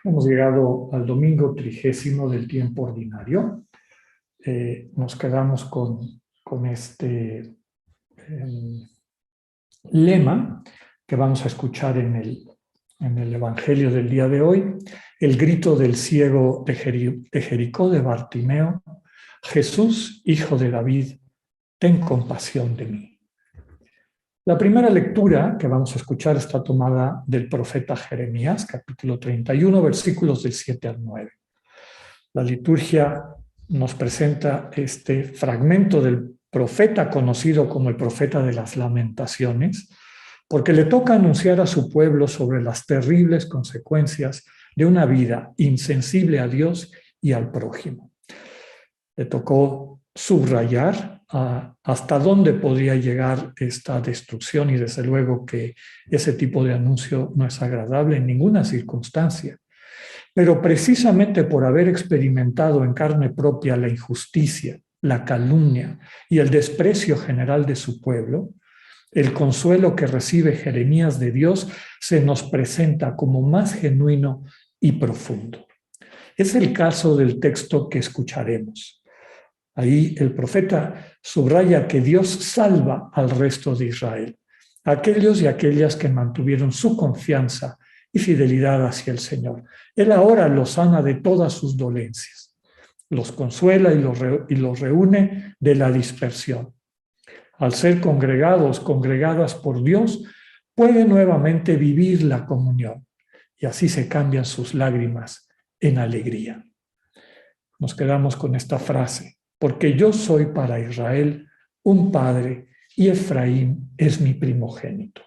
Hemos llegado al domingo 30 del tiempo ordinario. Nos quedamos con este lema que vamos a escuchar en el Evangelio del día de hoy, el grito del ciego de Jericó, de Bartimeo: Jesús, hijo de David, ten compasión de mí. La primera lectura que vamos a escuchar está tomada del profeta Jeremías, capítulo 31, versículos del 7 al 9. La liturgia nos presenta este fragmento del profeta conocido como el profeta de las lamentaciones, porque le toca anunciar a su pueblo sobre las terribles consecuencias de una vida insensible a Dios y al prójimo. Le tocó subrayar hasta dónde podría llegar esta destrucción, y desde luego que ese tipo de anuncio no es agradable en ninguna circunstancia. Pero precisamente por haber experimentado en carne propia la injusticia, la calumnia y el desprecio general de su pueblo, el consuelo que recibe Jeremías de Dios se nos presenta como más genuino y profundo. Es el caso del texto que escucharemos. Ahí el profeta subraya que Dios salva al resto de Israel, aquellos y aquellas que mantuvieron su confianza y fidelidad hacia el Señor. Él ahora los sana de todas sus dolencias, los consuela y los reúne de la dispersión. Al ser congregadas por Dios, puede nuevamente vivir la comunión, y así se cambian sus lágrimas en alegría. Nos quedamos con esta frase: porque yo soy para Israel un padre y Efraín es mi primogénito.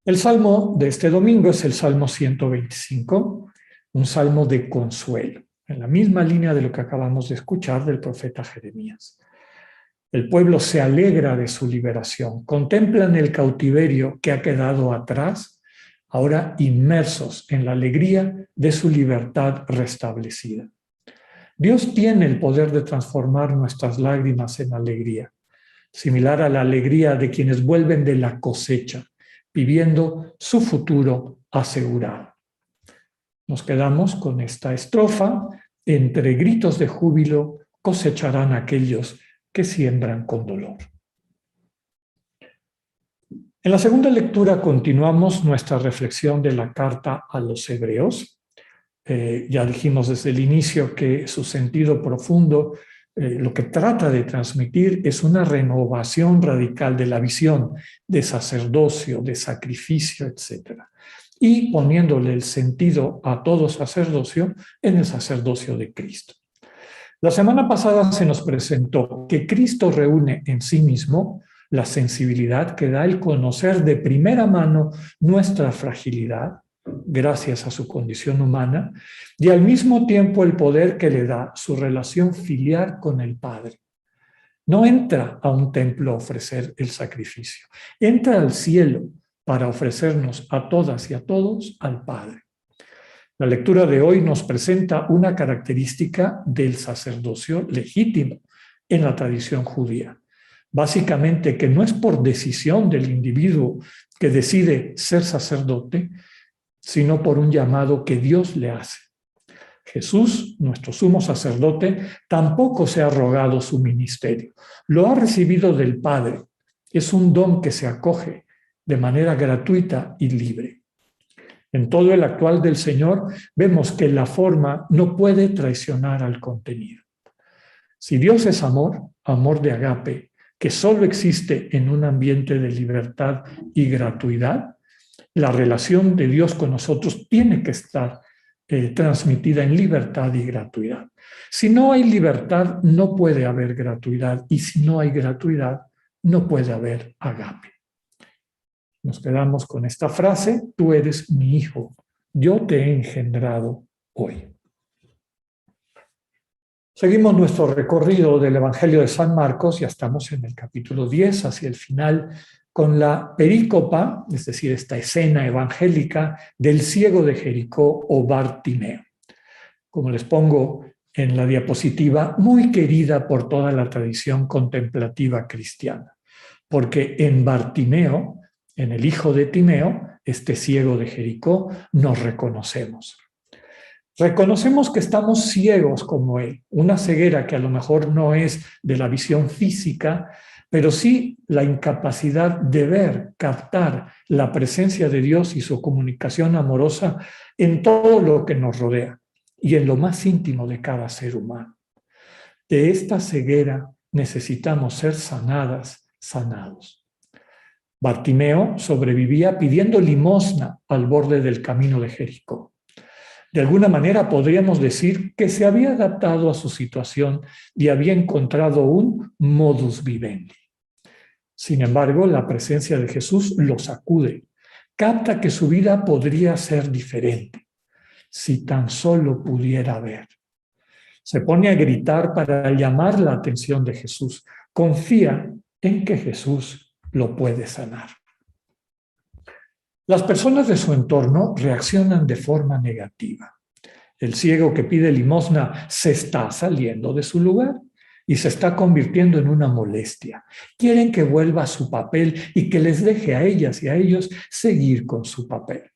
El salmo de este domingo es el Salmo 125, un salmo de consuelo, en la misma línea de lo que acabamos de escuchar del profeta Jeremías. El pueblo se alegra de su liberación, contemplan el cautiverio que ha quedado atrás, ahora inmersos en la alegría de su libertad restablecida. Dios tiene el poder de transformar nuestras lágrimas en alegría, similar a la alegría de quienes vuelven de la cosecha, viviendo su futuro asegurado. Nos quedamos con esta estrofa: entre gritos de júbilo cosecharán aquellos que siembran con dolor. En la segunda lectura continuamos nuestra reflexión de la carta a los Hebreos. Ya dijimos desde el inicio que su sentido profundo, lo que trata de transmitir es una renovación radical de la visión de sacerdocio, de sacrificio, etc. Y poniéndole el sentido a todo sacerdocio en el sacerdocio de Cristo. La semana pasada se nos presentó que Cristo reúne en sí mismo la sensibilidad que da el conocer de primera mano nuestra fragilidad, gracias a su condición humana, y al mismo tiempo el poder que le da su relación filial con el Padre. No entra a un templo a ofrecer el sacrificio, entra al cielo para ofrecernos a todas y a todos al Padre. La lectura de hoy nos presenta una característica del sacerdocio legítimo en la tradición judía. Básicamente que no es por decisión del individuo que decide ser sacerdote, sino por un llamado que Dios le hace. Jesús, nuestro sumo sacerdote, tampoco se ha rogado su ministerio. Lo ha recibido del Padre. Es un don que se acoge de manera gratuita y libre. En todo el actual del Señor vemos que la forma no puede traicionar al contenido. Si Dios es amor, amor de agape, que solo existe en un ambiente de libertad y gratuidad, la relación de Dios con nosotros tiene que estar transmitida en libertad y gratuidad. Si no hay libertad, no puede haber gratuidad, y si no hay gratuidad, no puede haber agape. Nos quedamos con esta frase: tú eres mi hijo, yo te he engendrado hoy. Seguimos nuestro recorrido del Evangelio de San Marcos, ya estamos en el capítulo 10, hacia el final, con la perícopa, es decir, esta escena evangélica del ciego de Jericó o Bartimeo. Como les pongo en la diapositiva, muy querida por toda la tradición contemplativa cristiana, porque en Bartimeo En el hijo de Timeo, este ciego de Jericó, nos reconocemos. Reconocemos que estamos ciegos como él, una ceguera que a lo mejor no es de la visión física, pero sí la incapacidad de ver, captar la presencia de Dios y su comunicación amorosa en todo lo que nos rodea y en lo más íntimo de cada ser humano. De esta ceguera necesitamos ser sanados. Bartimeo sobrevivía pidiendo limosna al borde del camino de Jericó. De alguna manera podríamos decir que se había adaptado a su situación y había encontrado un modus vivendi. Sin embargo, la presencia de Jesús lo sacude. Capta que su vida podría ser diferente si tan solo pudiera ver. Se pone a gritar para llamar la atención de Jesús. Confía en que Jesús lo puede sanar. Las personas de su entorno reaccionan de forma negativa. El ciego que pide limosna se está saliendo de su lugar y se está convirtiendo en una molestia. Quieren que vuelva a su papel y que les deje a ellas y a ellos seguir con su papel.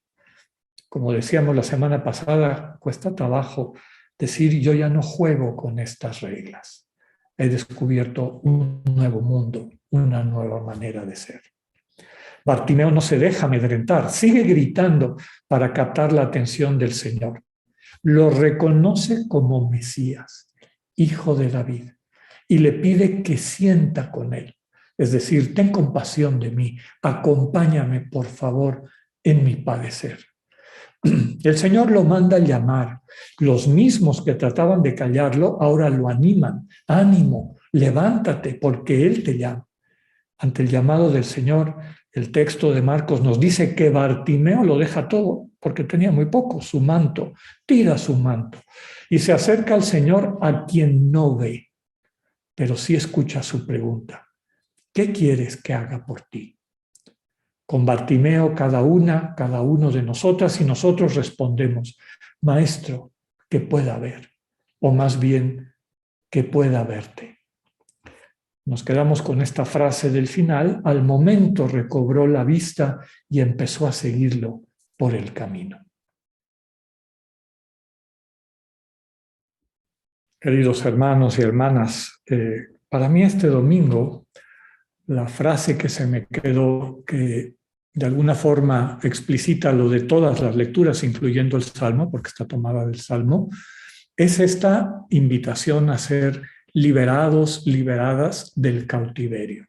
Como decíamos la semana pasada, cuesta trabajo decir yo ya no juego con estas reglas. He descubierto un nuevo mundo, una nueva manera de ser. Bartimeo no se deja amedrentar, sigue gritando para captar la atención del Señor. Lo reconoce como Mesías, hijo de David, y le pide que sienta con él. Es decir, ten compasión de mí, acompáñame por favor en mi padecer. El Señor lo manda a llamar. Los mismos que trataban de callarlo ahora lo animan. Ánimo, levántate porque Él te llama. Ante el llamado del Señor, el texto de Marcos nos dice que Bartimeo lo deja todo, porque tenía muy poco, su manto, tira su manto y se acerca al Señor a quien no ve, pero sí escucha su pregunta. ¿Qué quieres que haga por ti? Con Bartimeo cada uno de nosotras y nosotros respondemos, Maestro, que pueda ver, o más bien, que pueda verte. Nos quedamos con esta frase del final, al momento recobró la vista y empezó a seguirlo por el camino. Queridos hermanos y hermanas, para mí este domingo, la frase que se me quedó, que de alguna forma explicita lo de todas las lecturas, incluyendo el Salmo, porque está tomada del Salmo, es esta invitación a ser liberados, liberadas del cautiverio.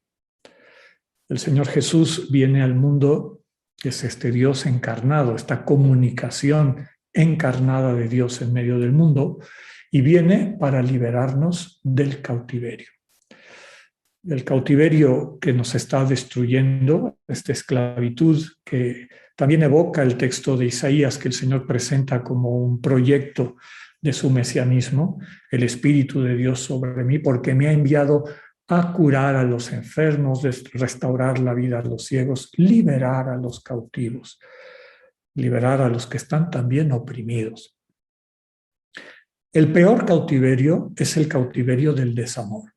El Señor Jesús viene al mundo, que es este Dios encarnado, esta comunicación encarnada de Dios en medio del mundo, y viene para liberarnos del cautiverio. El cautiverio que nos está destruyendo, esta esclavitud que también evoca el texto de Isaías que el Señor presenta como un proyecto de su mesianismo, el Espíritu de Dios sobre mí, porque me ha enviado a curar a los enfermos, restaurar la vida a los ciegos, liberar a los cautivos, liberar a los que están también oprimidos. El peor cautiverio es el cautiverio del desamor.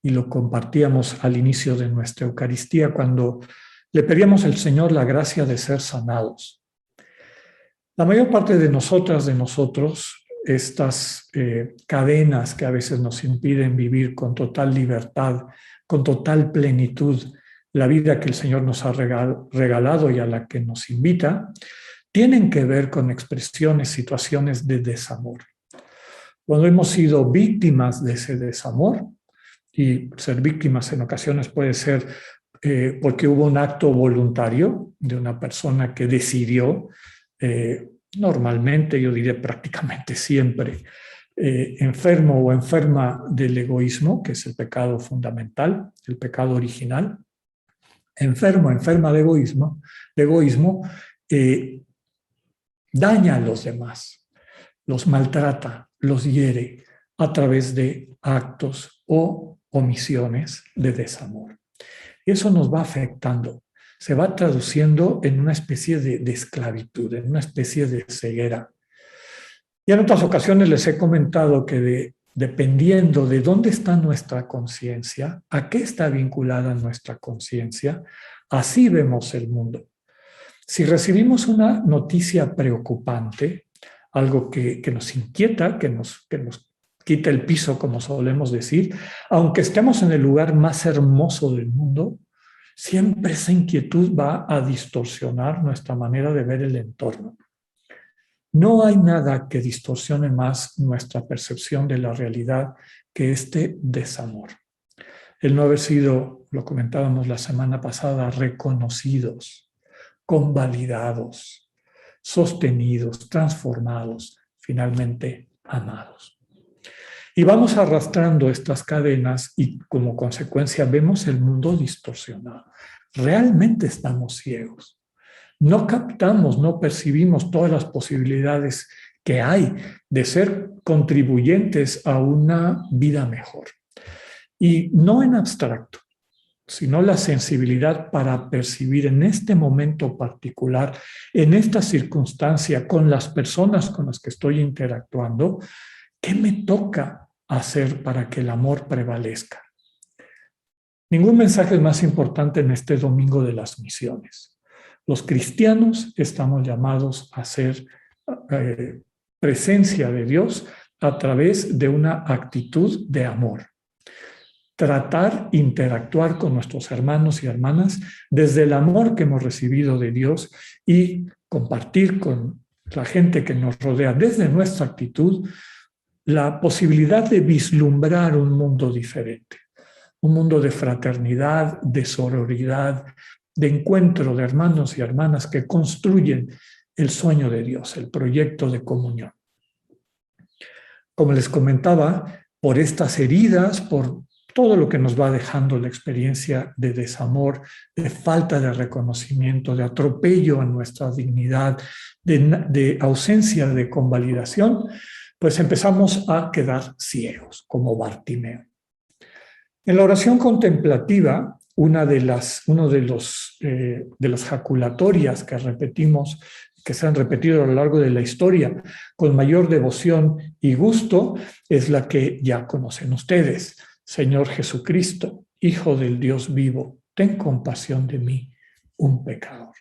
Y lo compartíamos al inicio de nuestra Eucaristía cuando le pedíamos al Señor la gracia de ser sanados. La mayor parte de nosotras, de nosotros, estas cadenas que a veces nos impiden vivir con total libertad, con total plenitud, la vida que el Señor nos ha regalado y a la que nos invita, tienen que ver con expresiones, situaciones de desamor. Cuando hemos sido víctimas de ese desamor, y ser víctimas en ocasiones puede ser porque hubo un acto voluntario de una persona que decidió, normalmente, yo diría prácticamente siempre, enfermo o enferma del egoísmo, que es el pecado fundamental, el pecado original, enferma de egoísmo, daña a los demás, los maltrata, los hiere a través de actos o omisiones de desamor. Y eso nos va afectando, se va traduciendo en una especie de esclavitud, en una especie de ceguera. Y en otras ocasiones les he comentado que dependiendo de dónde está nuestra conciencia, a qué está vinculada nuestra conciencia, así vemos el mundo. Si recibimos una noticia preocupante, algo que nos inquieta, que nos quita el piso, como solemos decir, aunque estemos en el lugar más hermoso del mundo, siempre esa inquietud va a distorsionar nuestra manera de ver el entorno. No hay nada que distorsione más nuestra percepción de la realidad que este desamor. El no haber sido, lo comentábamos la semana pasada, reconocidos, convalidados, sostenidos, transformados, finalmente amados. Y vamos arrastrando estas cadenas y como consecuencia vemos el mundo distorsionado. Realmente estamos ciegos. No captamos, no percibimos todas las posibilidades que hay de ser contribuyentes a una vida mejor. Y no en abstracto, sino la sensibilidad para percibir en este momento particular, en esta circunstancia, con las personas con las que estoy interactuando, ¿qué me toca hacer para que el amor prevalezca? Ningún mensaje es más importante en este domingo de las misiones. Los cristianos estamos llamados a ser presencia de Dios a través de una actitud de amor. Tratar, interactuar con nuestros hermanos y hermanas desde el amor que hemos recibido de Dios y compartir con la gente que nos rodea desde nuestra actitud la posibilidad de vislumbrar un mundo diferente, un mundo de fraternidad, de sororidad, de encuentro de hermanos y hermanas que construyen el sueño de Dios, el proyecto de comunión. Como les comentaba, por estas heridas, por todo lo que nos va dejando la experiencia de desamor, de falta de reconocimiento, de atropello a nuestra dignidad, de ausencia de convalidación, pues empezamos a quedar ciegos, como Bartimeo. En la oración contemplativa, una de las jaculatorias que repetimos, que se han repetido a lo largo de la historia con mayor devoción y gusto, es la que ya conocen ustedes. Señor Jesucristo, Hijo del Dios vivo, ten compasión de mí, un pecador.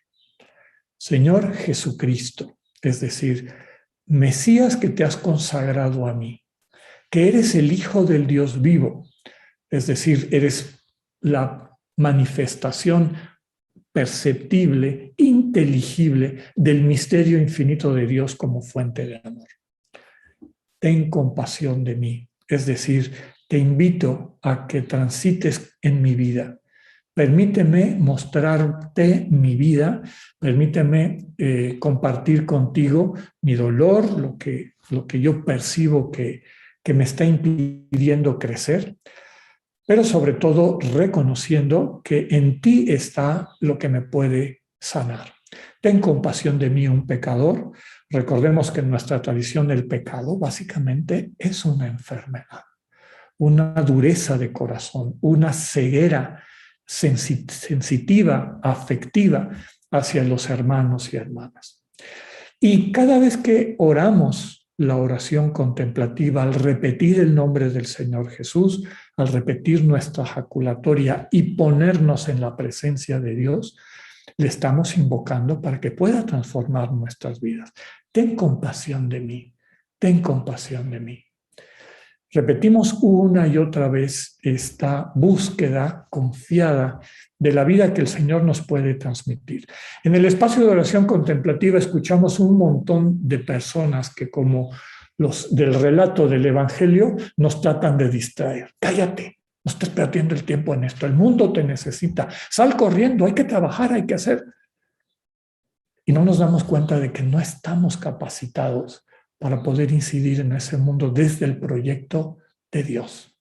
Señor Jesucristo, es decir, Mesías que te has consagrado a mí, que eres el Hijo del Dios vivo, es decir, eres la manifestación perceptible, inteligible del misterio infinito de Dios como fuente de amor. Ten compasión de mí, es decir, te invito a que transites en mi vida. Permíteme mostrarte mi vida, permíteme compartir contigo mi dolor, lo que yo percibo que me está impidiendo crecer, pero sobre todo reconociendo que en ti está lo que me puede sanar. Ten compasión de mí, un pecador. Recordemos que en nuestra tradición el pecado básicamente es una enfermedad, una dureza de corazón, una ceguera sensitiva, afectiva hacia los hermanos y hermanas. Y cada vez que oramos la oración contemplativa, al repetir el nombre del Señor Jesús, al repetir nuestra jaculatoria y ponernos en la presencia de Dios, le estamos invocando para que pueda transformar nuestras vidas. Ten compasión de mí, ten compasión de mí. Repetimos una y otra vez esta búsqueda confiada de la vida que el Señor nos puede transmitir. En el espacio de oración contemplativa escuchamos un montón de personas que, como los del relato del Evangelio, nos tratan de distraer. Cállate, no estés perdiendo el tiempo en esto, el mundo te necesita, sal corriendo, hay que trabajar, hay que hacer. Y no nos damos cuenta de que no estamos capacitados para poder incidir en ese mundo desde el proyecto de Dios.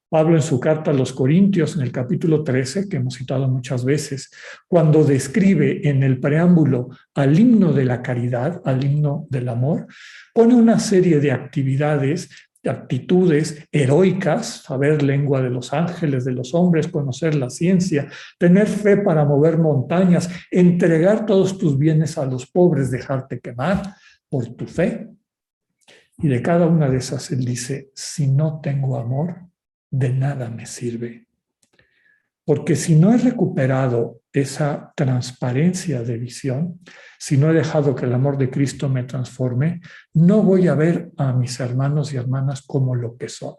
Pablo en su carta a los Corintios, en el capítulo 13, que hemos citado muchas veces, cuando describe en el preámbulo al himno de la caridad, al himno del amor, pone una serie de actividades, de actitudes heroicas, saber lengua de los ángeles, de los hombres, conocer la ciencia, tener fe para mover montañas, entregar todos tus bienes a los pobres, dejarte quemar por tu fe. Y de cada una de esas él dice, si no tengo amor, de nada me sirve. Porque si no he recuperado esa transparencia de visión, si no he dejado que el amor de Cristo me transforme, no voy a ver a mis hermanos y hermanas como lo que son,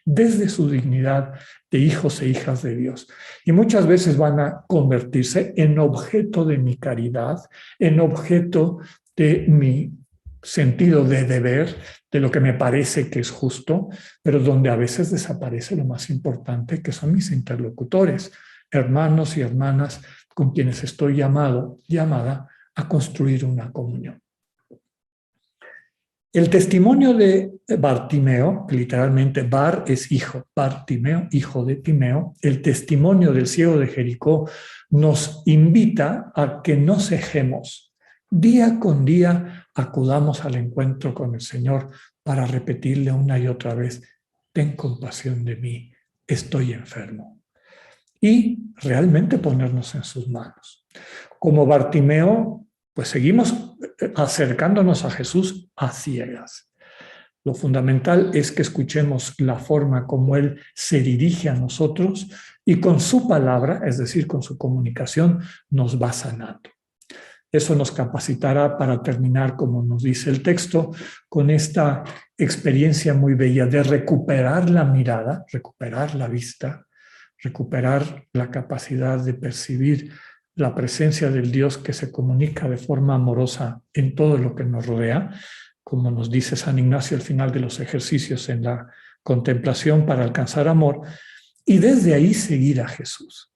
desde su dignidad de hijos e hijas de Dios. Y muchas veces van a convertirse en objeto de mi caridad, en objeto de mi sentido de deber, de lo que me parece que es justo, pero donde a veces desaparece lo más importante, que son mis interlocutores, hermanos y hermanas con quienes estoy llamada a construir una comunión. El testimonio de Bartimeo, literalmente Bar es hijo, Bartimeo, hijo de Timeo, el testimonio del ciego de Jericó nos invita a que no cejemos. Día con día acudamos al encuentro con el Señor para repetirle una y otra vez, ten compasión de mí, estoy enfermo. Y realmente ponernos en sus manos. Como Bartimeo, pues seguimos acercándonos a Jesús a ciegas. Lo fundamental es que escuchemos la forma como Él se dirige a nosotros y con su palabra, es decir, con su comunicación, nos va sanando. Eso nos capacitará para terminar, como nos dice el texto, con esta experiencia muy bella de recuperar la mirada, recuperar la vista, recuperar la capacidad de percibir la presencia del Dios que se comunica de forma amorosa en todo lo que nos rodea, como nos dice San Ignacio al final de los ejercicios en la contemplación para alcanzar amor, y desde ahí seguir a Jesús.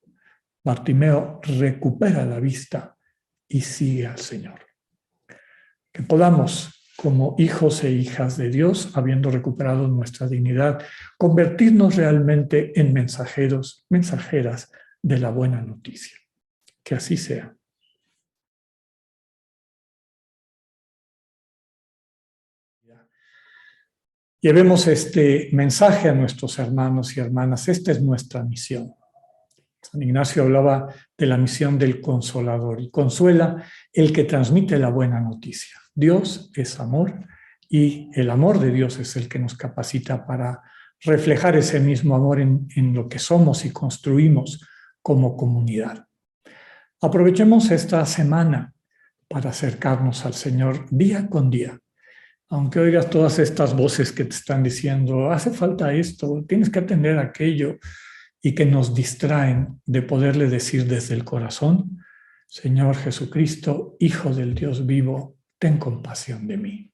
Bartimeo recupera la vista y sigue al Señor. Que podamos, como hijos e hijas de Dios, habiendo recuperado nuestra dignidad, convertirnos realmente en mensajeros, mensajeras de la buena noticia. Que así sea. Llevemos este mensaje a nuestros hermanos y hermanas. Esta es nuestra misión. San Ignacio hablaba de la misión del consolador y consuela el que transmite la buena noticia. Dios es amor y el amor de Dios es el que nos capacita para reflejar ese mismo amor en lo que somos y construimos como comunidad. Aprovechemos esta semana para acercarnos al Señor día con día. Aunque oigas todas estas voces que te están diciendo, hace falta esto, tienes que atender aquello, y que nos distraen de poderle decir desde el corazón, Señor Jesucristo, Hijo del Dios vivo, ten compasión de mí.